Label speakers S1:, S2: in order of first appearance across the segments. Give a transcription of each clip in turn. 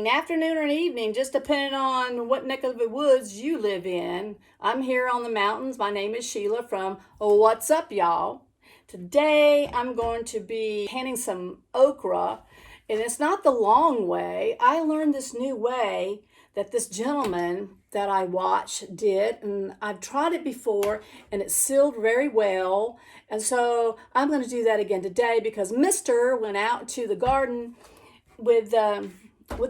S1: afternoon, or an evening, just depending on what neck of the woods you live in. I'm here on the mountains. My name is Sheila from What's Up, y'all? Today I'm going to be canning some okra, and it's not the long way. I learned this new way that this gentleman that I watched did, and I've tried it before and it sealed very well. And so I'm going to do that again today because Mr. went out to the garden with the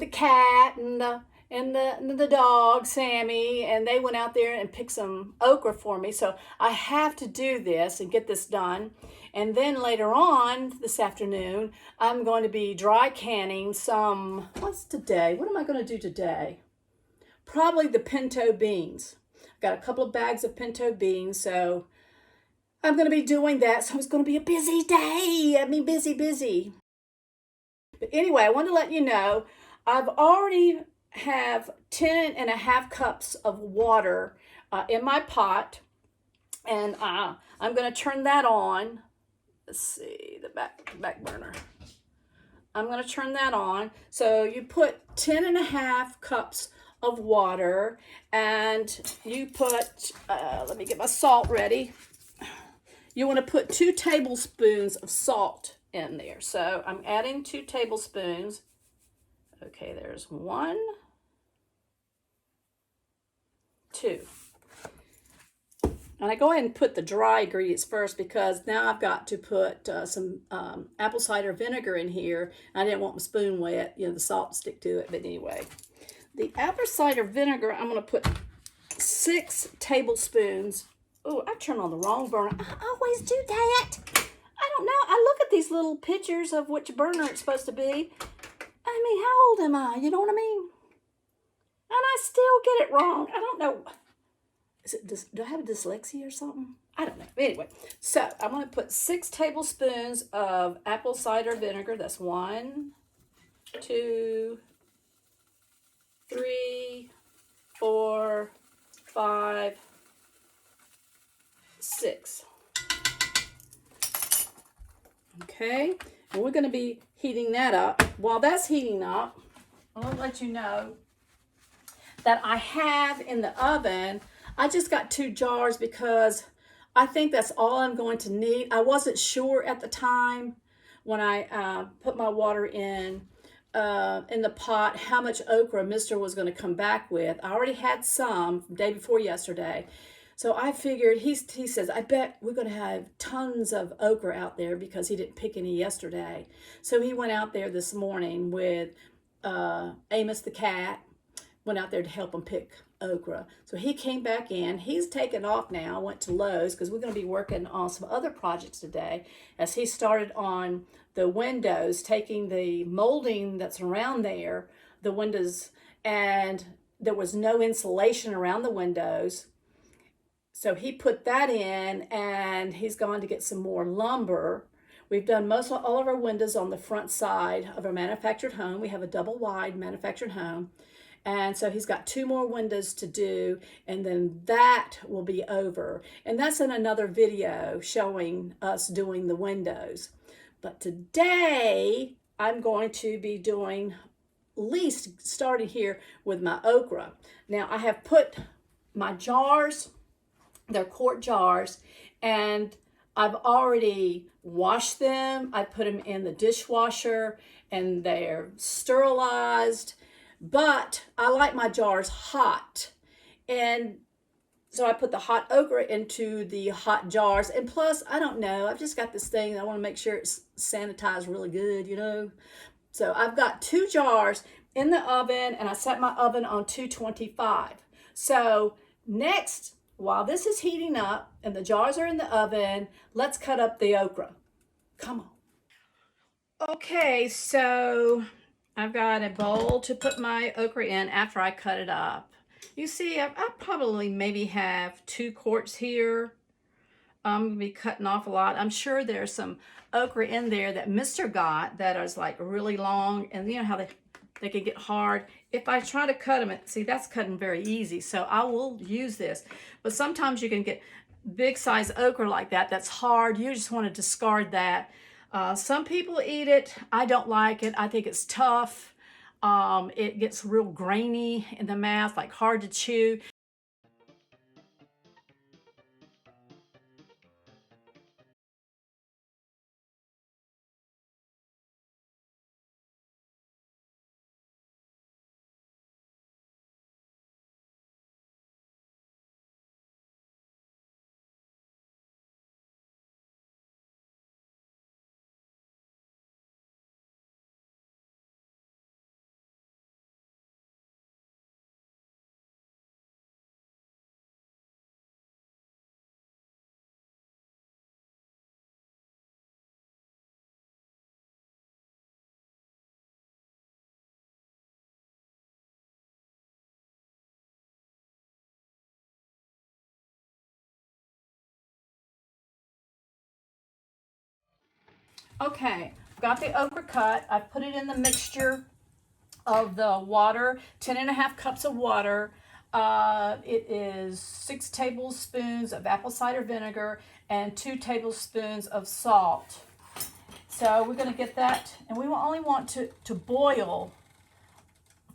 S1: cat and the dog Sammy, and they went out there and picked some okra for me. So I have to do this and get this done. And then later on this afternoon, I'm going to be dry canning some. What's today? What am I going to do today? Probably the pinto beans. I've got a couple of bags of pinto beans, so I'm going to be doing that. So it's going to be a busy day. I mean, busy. But anyway, I want to let you know, I've already have 10.5 cups of water in my pot, and I'm going to turn that on. Let's see, the back burner. I'm going to turn that on. So you put 10.5 cups of water, and you put, let me get my salt ready. You want to put 2 tablespoons of salt in there. So I'm adding 2 tablespoons. Okay, there's 1, 2. And I go ahead and put the dry ingredients first because now I've got to put some apple cider vinegar in here. I didn't want my spoon wet, the salt to stick to it. But anyway, the apple cider vinegar, I'm going to put 6 tablespoons. Oh, I turned on the wrong burner. I always do that. I don't know. I look at these little pictures of which burner it's supposed to be. I mean, how old am I? You know what I mean? And I still get it wrong. I don't know. Do I have dyslexia or something? I don't know. Anyway, so I'm going to put 6 tablespoons of apple cider vinegar. That's 1, 2, 3, 4, 5, 6. Okay, and we're going to be heating that up. While that's heating up, I want to let you know that I have in the oven, I just got 2 jars because I think that's all I'm going to need. I wasn't sure at the time when I put my water in the pot how much okra Mr. was going to come back with. I already had some from day before yesterday. So I figured, he says, I bet we're going to have tons of okra out there because he didn't pick any yesterday. So he went out there this morning with Amos the cat, went out there to help him pick okra. So he came back in. He's taken off now, went to Lowe's because we're going to be working on some other projects today as he started on the windows, taking the molding that's around there, the windows, and there was no insulation around the windows. So he put that in, and he's going to get some more lumber. We've done all of our windows on the front side of our manufactured home. We have a double wide manufactured home. And so he's got 2 more windows to do, and then that will be over. And that's in another video showing us doing the windows. But today I'm going to be doing, at least starting here with my okra. Now I have put my jars, they're quart jars, and I've already washed them. I put them in the dishwasher and they're sterilized, but I like my jars hot. And so I put the hot okra into the hot jars. And plus, I don't know, I've just got this thing, I want to make sure it's sanitized really good, So I've got 2 jars in the oven, and I set my oven on 225. So next, while this is heating up and the jars are in the oven, let's cut up the okra. Come on. Okay, so I've got a bowl to put my okra in after I cut it up. You see, I probably maybe have 2 quarts here. I'm going to be cutting off a lot. I'm sure there's some okra in there that Mr. got that is like really long, and you know how they can get hard. If I try to cut them, see, that's cutting very easy, so I will use this. But sometimes you can get big size okra like that that's hard. You just want to discard that. Some people eat it. I don't like it. I think it's tough. It gets real grainy in the mouth, like hard to chew. Okay, got the okra cut. I put it in the mixture of the water, 10.5 cups of water. It is 6 tablespoons of apple cider vinegar and 2 tablespoons of salt. So we're going to get that, and we will only want to boil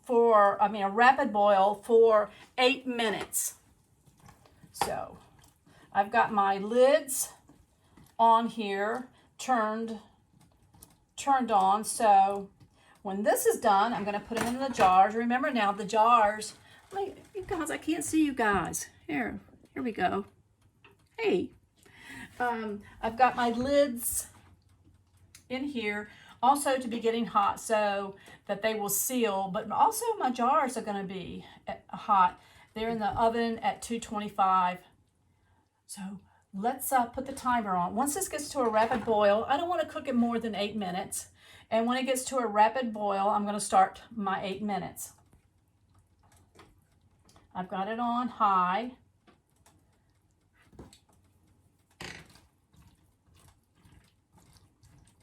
S1: for, a rapid boil for 8 minutes. So I've got my lids on here, turned on. So when this is done, I'm going to put them in the jars. Remember now, the jars, you guys, I can't see you guys. Here we go. Hey, I've got my lids in here also to be getting hot so that they will seal, but also my jars are going to be hot. They're in the oven at 225. So let's put the timer on. Once this gets to a rapid boil, I don't want to cook it more than 8 minutes. And when it gets to a rapid boil, I'm going to start my 8 minutes. I've got it on high.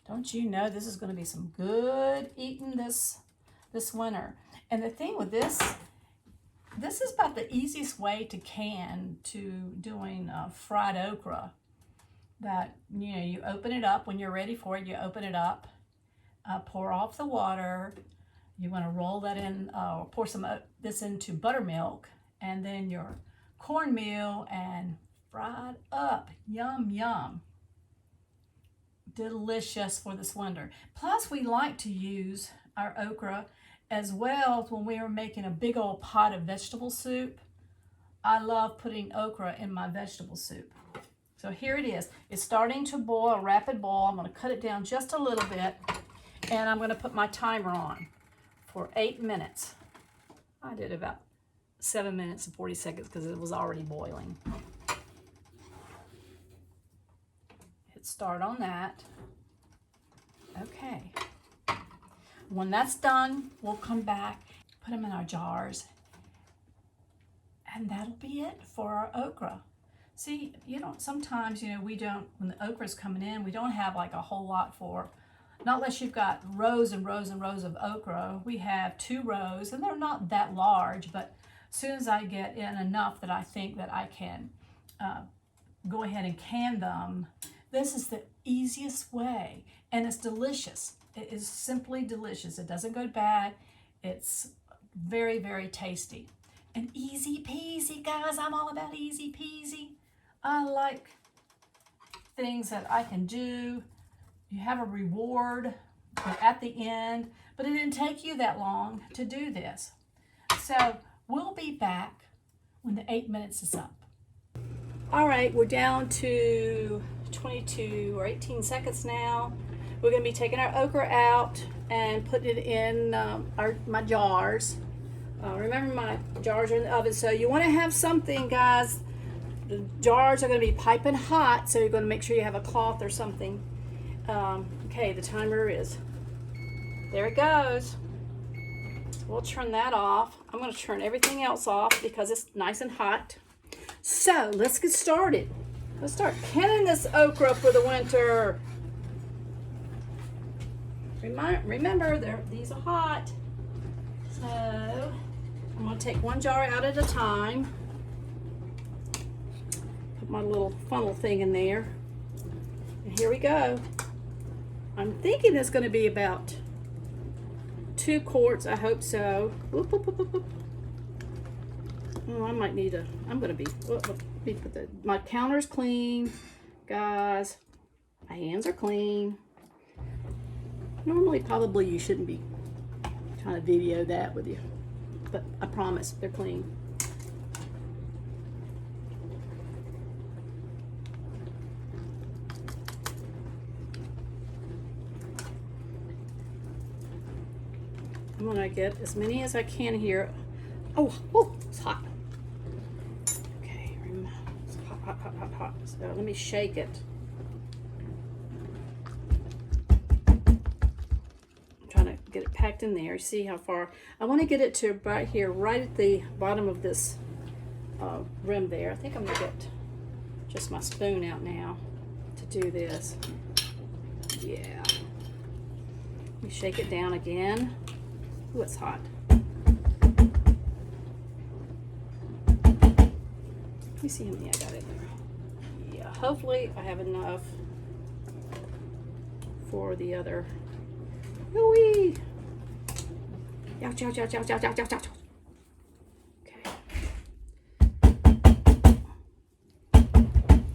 S1: Don't you know this is going to be some good eating this winter. And the thing with this is about the easiest way to can to doing fried okra. That, you open it up when you're ready for it. You open it up, pour off the water. You want to roll that in, pour some this into buttermilk, and then your cornmeal, and fried up. Yum, yum. Delicious for this winter. Plus, we like to use our okra as well when we are making a big old pot of vegetable soup. I love putting okra in my vegetable soup. So here it is. It's starting to boil, a rapid boil. I'm going to cut it down just a little bit, and I'm going to put my timer on for 8 minutes. I did about 7 minutes and 40 seconds because it was already boiling. Hit start on that. Okay. When that's done, we'll come back, put them in our jars, and that'll be it for our okra. See, sometimes, we don't, when the okra's coming in, we don't have like a whole lot for, not unless you've got rows and rows and rows of okra. We have 2 rows, and they're not that large, but as soon as I get in enough that I think that I can go ahead and can them, this is the easiest way, and it's delicious. It is simply delicious. It doesn't go bad. It's very, very tasty. And easy peasy, guys. I'm all about easy peasy. I like things that I can do. You have a reward at the end, but it didn't take you that long to do this. So we'll be back when the 8 minutes is up. All right, we're down to 22 or 18 seconds now. We're going to be taking our okra out and putting it in my jars. Remember, my jars are in the oven, so you want to have something, guys. The jars are going to be piping hot, so you're going to make sure you have a cloth or something. Okay, the timer is, there it goes. We'll turn that off. I'm going to turn everything else off because it's nice and hot. So let's get started. Let's start canning this okra for the winter. Remember, these are hot. So I'm going to take one jar out at a time. Put my little funnel thing in there. And here we go. I'm thinking it's going to be about 2 quarts, I hope so. Whoop, whoop, whoop, whoop, whoop. Oh, I might need a, I'm gonna be, let me put the, my counter's clean, guys. My hands are clean. Normally, probably you shouldn't be trying to video that with you, but I promise they're clean. I'm gonna get as many as I can here. Oh, oh, it's hot. Okay, it's hot, hot, hot, hot, hot. So let me shake it. I'm trying to get it packed in there. See how far? I want to get it to right here, right at the bottom of this rim there. I think I'm gonna get just my spoon out now to do this. Yeah. Let me shake it down again. Ooh, it's hot. Let me see how many I got in there. Yeah, hopefully I have enough for the other. Ooh-wee! Ouch, ouch, ouch, ouch, ouch, ouch, ouch, ouch. Okay.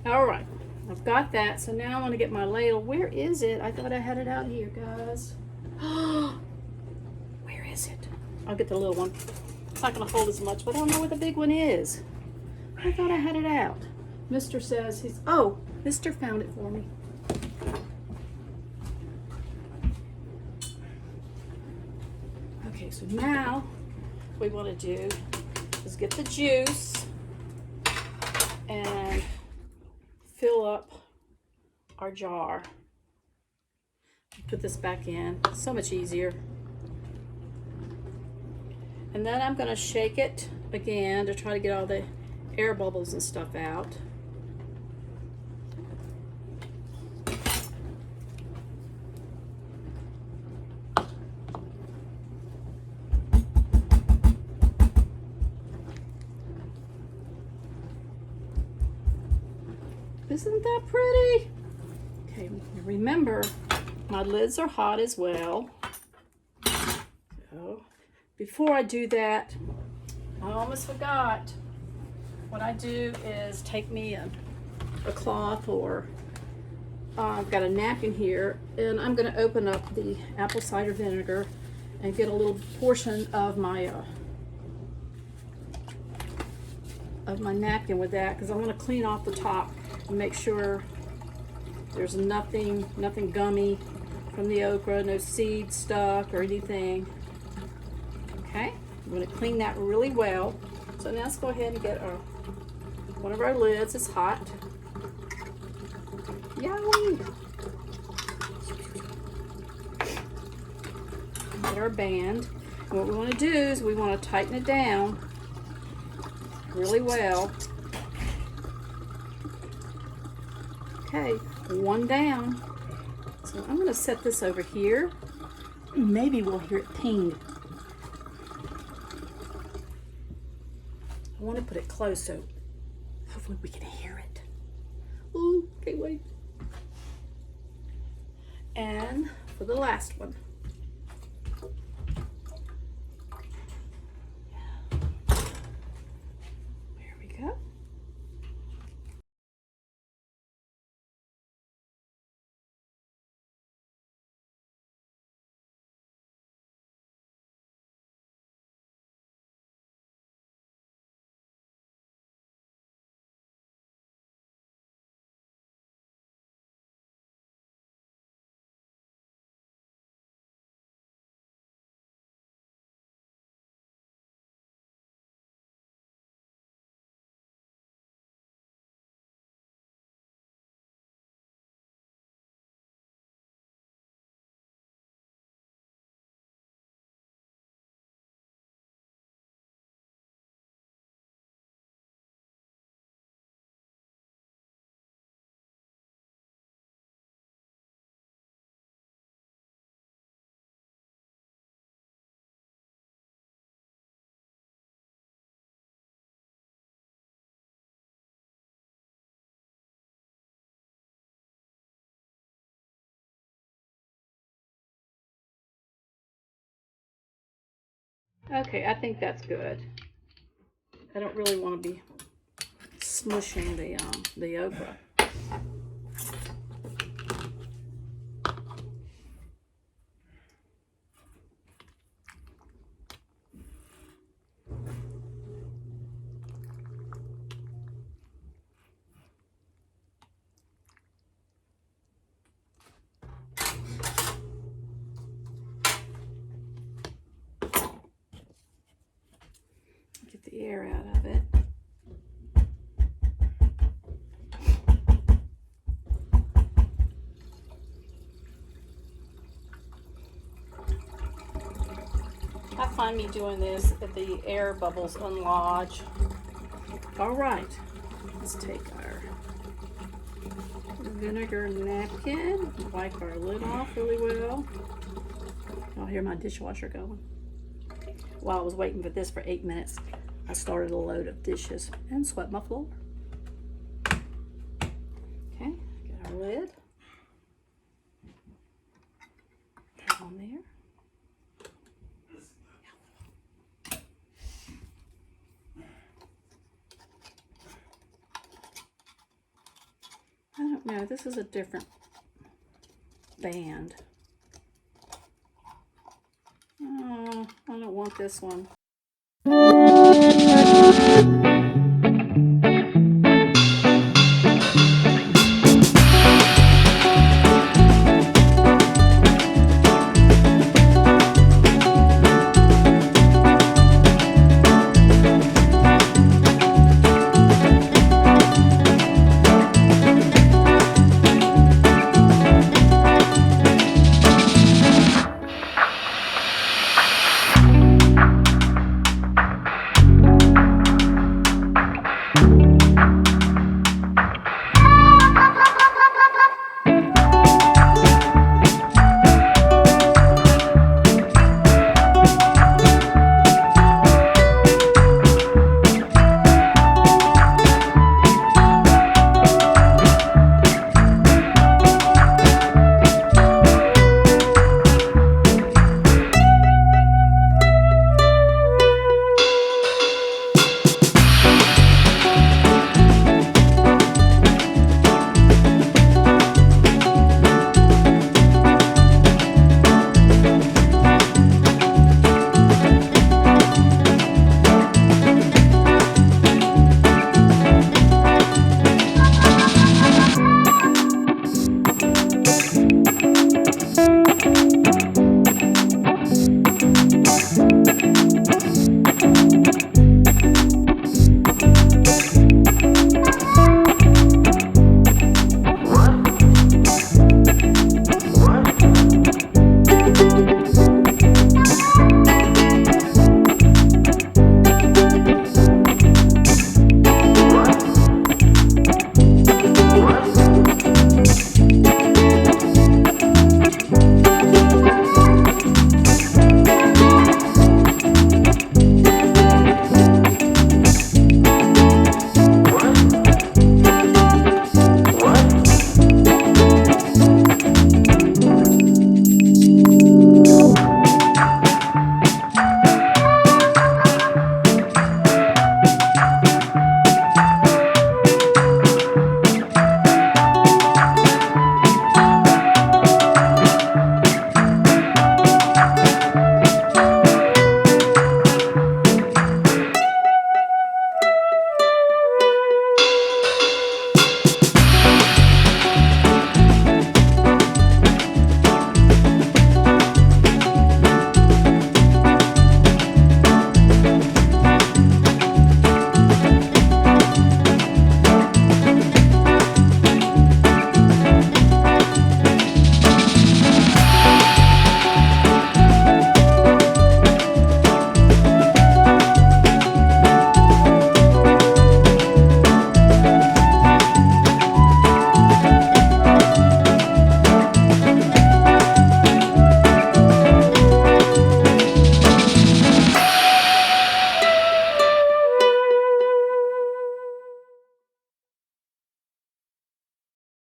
S1: All right, I've got that. So now I want to get my ladle. Where is it? I thought I had it out here, guys. Where is it? I'll get the little one. It's not going to hold as much, but I don't know where the big one is. I thought I had it out. Mr. says he's, oh, Mr. found it for me. Okay, so now what we want to do is get the juice and fill up our jar. Put this back in. So much easier. And then I'm going to shake it again to try to get all the air bubbles and stuff out. Isn't that pretty? Okay, remember, my lids are hot as well. So, before I do that, I almost forgot. What I do is take me a cloth, or I've got a napkin here, and I'm going to open up the apple cider vinegar and get a little portion of my napkin with that, because I want to clean off the top and make sure there's nothing gummy from the okra, no seeds stuck or anything. Okay, I'm going to clean that really well. So now let's go ahead and get one of our lids. It's hot. Yowie! Get our band. And what we want to do is we want to tighten it down really well. Okay, one down. So I'm going to set this over here. Maybe we'll hear it ping. I want to put it close so hopefully we can hear it. Ooh, can't wait. And for the last one. There we go. Okay, I think that's good. I don't really want to be smushing the okra. Get the air out of it. I find me doing this if the air bubbles unlodge. All right, let's take our vinegar napkin, wipe our lid off really well. Y'all hear my dishwasher going? While I was waiting for this for 8 minutes, I started a load of dishes and swept my floor. Okay, get our lid. Put it on there. I don't know, this is a different band. Oh, I don't want this one.